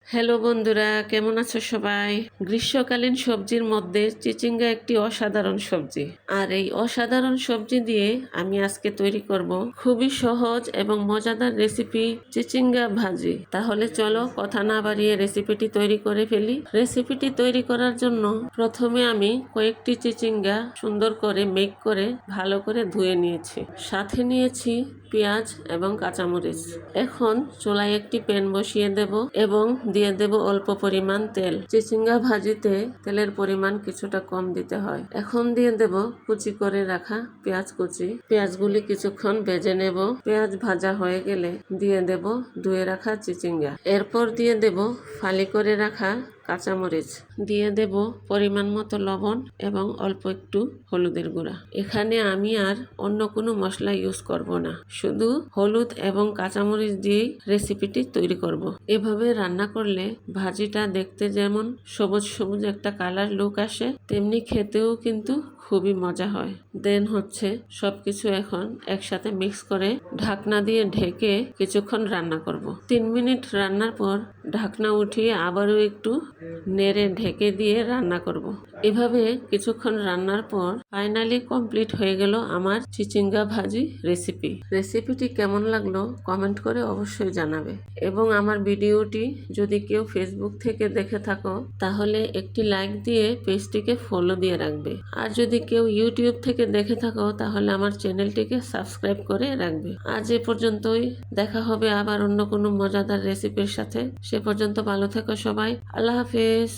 Hello বন্ধুরা, কেমন আছো সবাই? গ্রীষ্মকালীন সবজির মধ্যে চিচিঙ্গা একটি অসাধারণ সবজি। আর এই অসাধারণ সবজি দিয়ে আমি আজকে তৈরি করব খুবই সহজ এবং মজাদার রেসিপি, চিচিঙ্গা ভাজি। তাহলে চলো কথা না বাড়িয়ে রেসিপিটি তৈরি করে ফেলি। রেসিপিটি তৈরি করার জন্য প্রথমে আমি কয়েকটি চিচিঙ্গা সুন্দর করে মেক করে ভালো করে ধুয়ে নিয়েছি। সাথে নিয়েছি পেঁয়াজ এবং কাঁচামরিচ। এখন চুলায় একটি প্যান বসিয়ে দেব এবং দিয়ে দেব অল্প পরিমাণ তেল। চিচিঙ্গা ভাজিতে তেলের পরিমাণ কিছুটা কম দিতে হয়। এখন দিয়ে দেব কুচি করে রাখা পেঁয়াজ কুচি। পেঁয়াজগুলি কিছুক্ষণ ভেজে নেব। পেঁয়াজ ভাজা হয়ে গেলে দিয়ে দেব ধুয়ে রাখা চিচিঙ্গা। এরপর দিয়ে দেব ফালি করে রাখা কাঁচামরিচ। দিয়ে দেব পরিমাণ মতো লবণ এবং অল্প একটু হলুদের গুঁড়া। এখানে আমি আর অন্য কোনো মশলা ইউজ করব না, শুধু হলুদ এবং কাঁচামরিচ দিয়েই রেসিপিটি তৈরি করব। এভাবে রান্না করলে ভাজিটা দেখতে যেমন সবুজ সবুজ একটা কালার লুক আসে, তেমনি খেতেও কিন্তু খুবই মজা হয়। দেন হচ্ছে সবকিছু এখন একসাথে মিক্স করে ঢাকনা দিয়ে ঢেকে কিছুক্ষণ রান্না করব। 3 মিনিট রান্নার পর ঢাকনা উঠিয়ে আবারও একটু নেড়ে ঢেকে দিয়ে রান্না করব। এভাবে কিছুক্ষণ রান্নার পর ফাইনালি কমপ্লিট হয়ে গেল আমার চিচিঙ্গা ভাজি রেসিপি। রেসিপিটি কেমন লাগলো কমেন্ট করে অবশ্যই জানাবে। এবং আমার ভিডিওটি যদি কেউ ফেসবুক থেকে দেখে থাকো তাহলে একটি লাইক দিয়ে পেজটিকে ফলো দিয়ে রাখবে। আর যদি কেউ ইউটিউব থেকে দেখে থাকো তাহলে আমার চ্যানেলটিকে সাবস্ক্রাইব করে রাখবে। আজ এ পর্যন্তই, দেখা হবে আবার অন্য কোনো মজাদার রেসিপির সাথে। সে পর্যন্ত ভালো থেকো সবাই। আল্লাহ হাফেজ।